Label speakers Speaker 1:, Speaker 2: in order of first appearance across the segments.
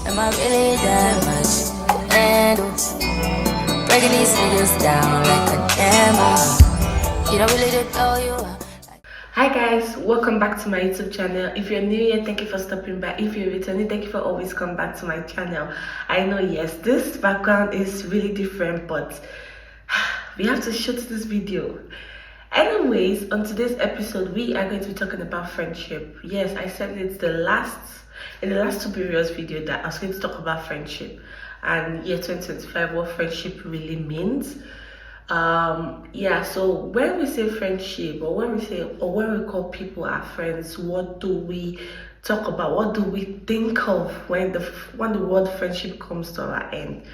Speaker 1: Am I really that much? And breaking these niggas down like a demo. You don't really know you are.
Speaker 2: Hi guys, welcome back to my YouTube channel. If you're new here, thank you for stopping by. If you're returning, thank you for always coming back to my channel. I know, yes, this background is really different, but we have to shoot this video. Anyways, on today's episode, we are going to be talking about friendship. Yes, I said it's in the last two previous videos that I was going to talk about friendship and year 2025, what friendship really means. Yeah, so when we say friendship, or when we call people our friends, what do we talk about? What do we think of when the word friendship comes to our end?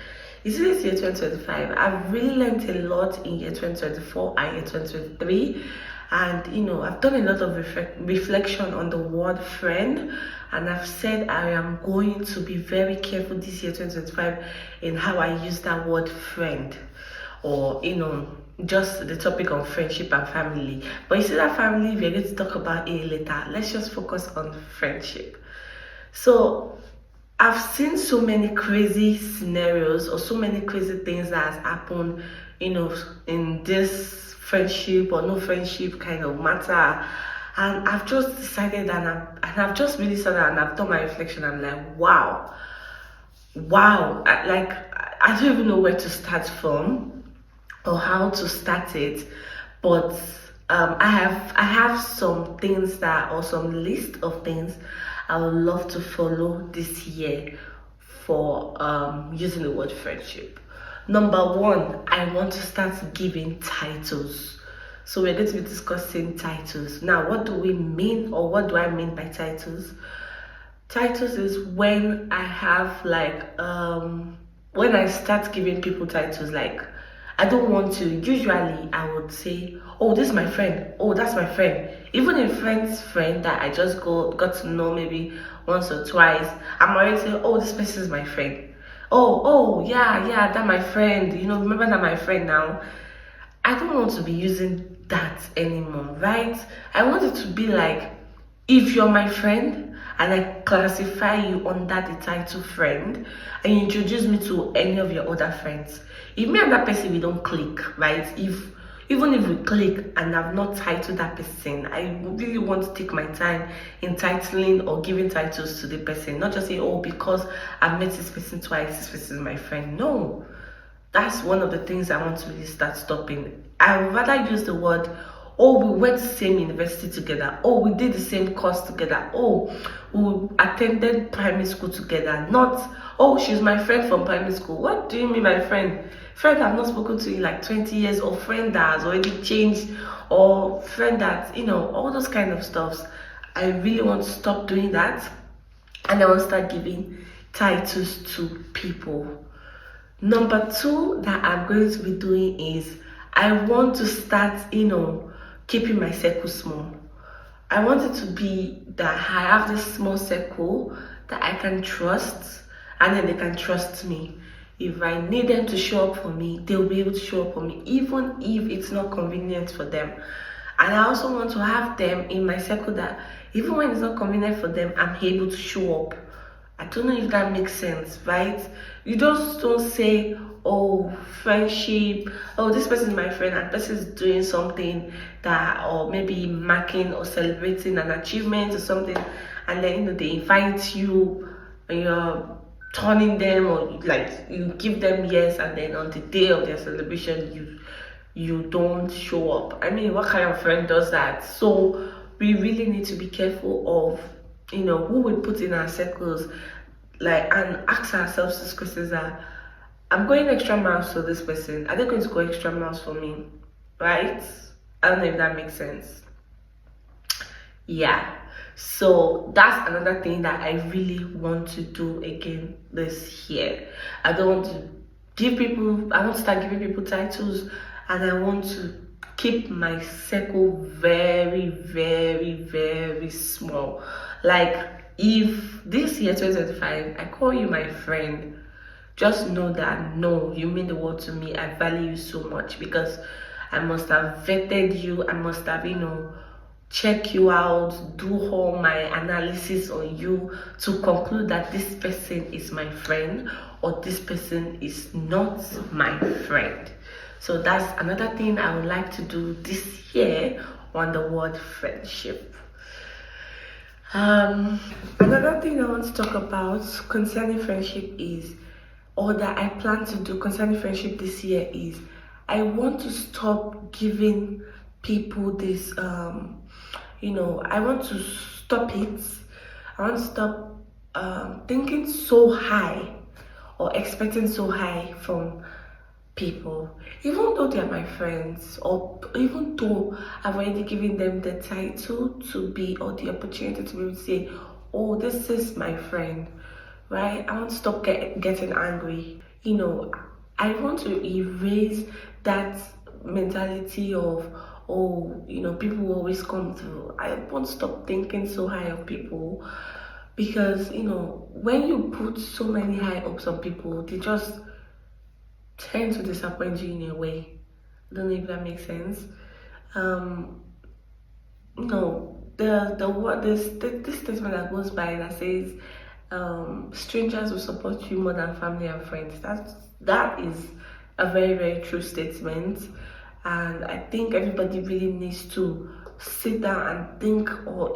Speaker 2: You see, this year 2025, I've really learned a lot in year 2024 and year 2023, and I've done a lot of reflection on the word friend, and I've said I am going to be very careful this year 2025 in how I use that word friend, or just the topic of friendship and family. But you see, that family we're going to talk about it later. Let's just focus on friendship. So I've seen so many crazy scenarios or so many crazy things that has happened, in this friendship or no friendship kind of matter. And I've just decided, and I've just really sat down and I've done my reflection. I'm like, wow, I don't even know where to start from or how to start it, but I have some things or some list of things I would love to follow this year for using the word friendship. Number one, I want to start giving titles. So we're going to be discussing titles. Now, what do we mean, or what do I mean by titles? Titles is when I have when I start giving people titles. Like, I don't want to. Usually I would say, oh, this is my friend, oh, that's my friend. Even a friend that I just got to know maybe once or twice, I'm already saying, oh, this person is my friend. Oh, yeah, that my friend, remember that my friend now. I don't want to be using that anymore, right? I want it to be like, if you're my friend and I classify you under the title friend, and you introduce me to any of your other friends, if me and that person we don't click, right? Even if we click and I've not titled that person, I really want to take my time in titling or giving titles to the person, not just say, oh, because I've met this person twice, this person is my friend. No, that's one of the things I want to really start stopping. I would rather use the word, oh, we went to the same university together, oh, we did the same course together, oh, we attended primary school together. Not, oh, she's my friend from primary school. What do you mean my friend? Friend I've not spoken to in like 20 years, or friend that has already changed, or friend that, all those kind of stuffs. I really want to stop doing that, and I want to start giving titles to people. Number two that I'm going to be doing is, I want to start, keeping my circle small. I want it to be that I have this small circle that I can trust, and then they can trust me. If I need them to show up for me, they'll be able to show up for me, even if it's not convenient for them. And I also want to have them in my circle that even when it's not convenient for them, I'm able to show up. I don't know if that makes sense, right? You just don't say, oh, friendship, oh, this person is my friend, and person is doing something that, or maybe marking or celebrating an achievement or something, and then they invite you, and you're turning them, or like you give them yes, and then on the day of their celebration you don't show up. I mean, what kind of friend does that? So we really need to be careful of who we put in our circles, and ask ourselves these questions: that I'm going extra miles for this person, are they going to go extra miles for me? Right? I don't know if that makes sense. Yeah, so that's another thing that I really want to do again this year. I don't want to I want to start giving people titles, and I want to keep my circle very, very, very small. Like, if this year 2025 I call you my friend, just know that, no, you mean the world to me. I value you so much, because I must have vetted you. I must have check you out, do all my analysis on you to conclude that this person is my friend or this person is not my friend. So that's another thing I would like to do this year on the word friendship. Another thing I want to talk about concerning friendship is, or that I plan to do concerning friendship this year is, I want to stop giving people this, I want to stop it. I want to stop thinking so high or expecting so high from people, even though they're my friends, or even though I've already given them the title to be, or the opportunity to be able to say, oh, this is my friend, right? I want to stop getting angry. I want to erase that mentality of, oh, people will always come through. I want to stop thinking so high of people, because when you put so many high hopes on people, they just tend to disappoint you in a way. I don't know if that makes sense. No, the word this statement that goes by that says, strangers will support you more than family and friends. That is a very, very true statement, and I think everybody really needs to sit down and think, or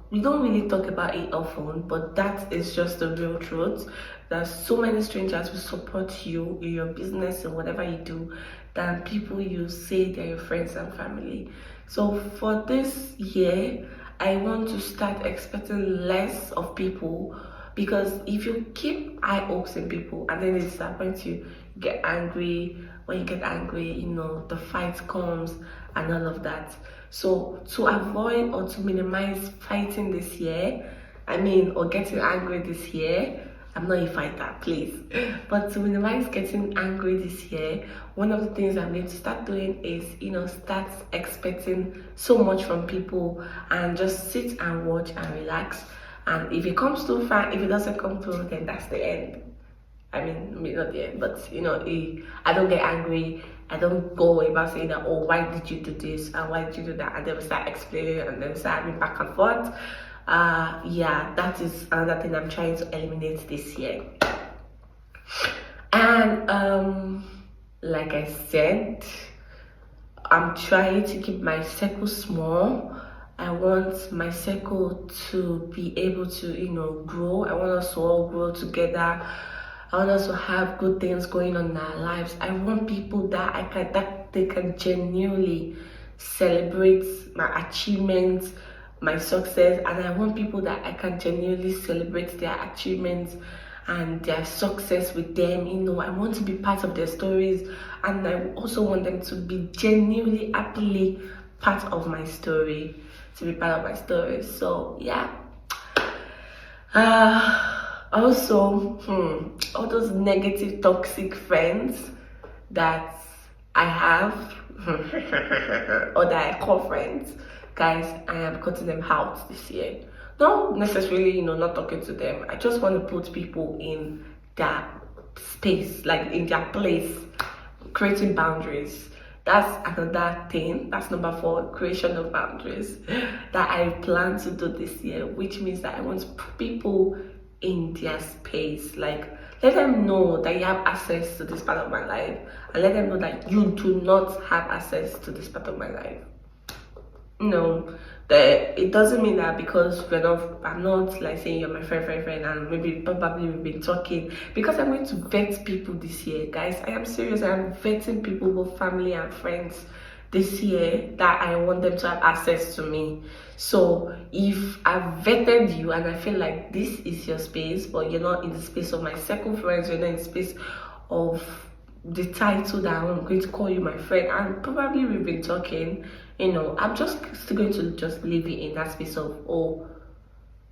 Speaker 2: we don't really talk about it often, but that is just the real truth. That so many strangers will support you in your business and whatever you do than people you say they're your friends and family. So for this year, I want to start expecting less of people, because if you keep high hopes in people and then they disappoint you, you get angry. When you get angry, the fight comes and all of that. So to avoid or to minimize fighting this year, or getting angry this year, I'm not a fighter, please. But to minimize getting angry this year, one of the things I'm going to start doing is, start expecting so much from people and just sit and watch and relax. And if it comes through, fine. If it doesn't come through, then that's the end. Maybe not the end, but I don't get angry. I don't go about saying that, oh, why did you do this and why did you do that, and then we start explaining and then we start having back and forth. That is another thing I'm trying to eliminate this year. And like I said, I'm trying to keep my circle small. I want my circle to be able to grow. I want us to all grow together. I want us to have good things going on in our lives. I want people that they can genuinely celebrate my achievements, my success, and I want people that I can genuinely celebrate their achievements and their success with them. I want to be part of their stories, and I also want them to be genuinely, happily part of my story, So yeah. Also, all those negative, toxic friends that I have, or that I call friends, guys, I am cutting them out this year. Not necessarily, not talking to them. I just want to put people in their space, like in their place, creating boundaries. That's another thing. That's number 4, creation of boundaries, that I plan to do this year, which means that I want to put people in their space. Like, let them know that you have access to this part of my life, and let them know that you do not have access to this part of my life. It doesn't mean that because I'm not like saying you're my friend, and maybe probably we've been talking, because I'm going to vet people this year, guys. I am serious. I am vetting people, both family and friends, this year, that I want them to have access to me. So if I've vetted you and I feel like this is your space, but you're not in the space of my circle friends, you're not in the space of the title that I'm going to call you my friend, and probably we've been talking, I'm just still going to just leave it in that space of, oh,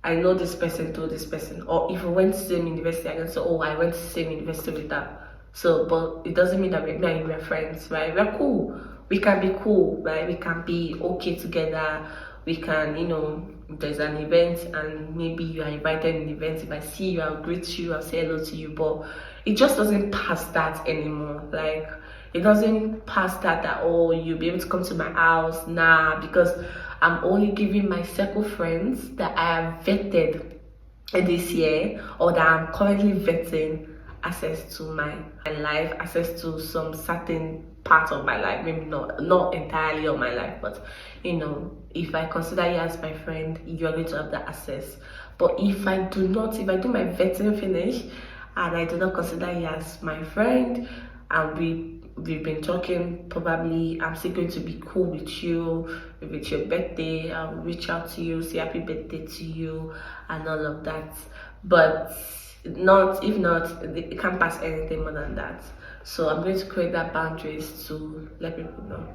Speaker 2: I know this person told this person. Or if we went to the same university, I can say, oh, I went to the same university with her. So, but it doesn't mean that we're friends, right? We're cool. We can be cool, right? We can be okay together. We can, if there's an event and maybe you are invited in the event, if I see you, I'll greet you, I'll say hello to you. But it just doesn't pass that anymore. Like, it doesn't pass that, oh, you'll be able to come to my house. Nah, because I'm only giving my circle friends that I have vetted this year, or that I'm currently vetting, access to my life, access to some certain part of my life. Maybe not entirely of my life, but if I consider you as my friend, you are going to have the access. But if I do my vetting finish and I do not consider you as my friend, and we've been talking, probably I'm still going to be cool with you. If it's your birthday, I'll reach out to you, say happy birthday to you and all of that. But if not, it can't pass anything more than that. So I'm going to create that boundaries to let people know.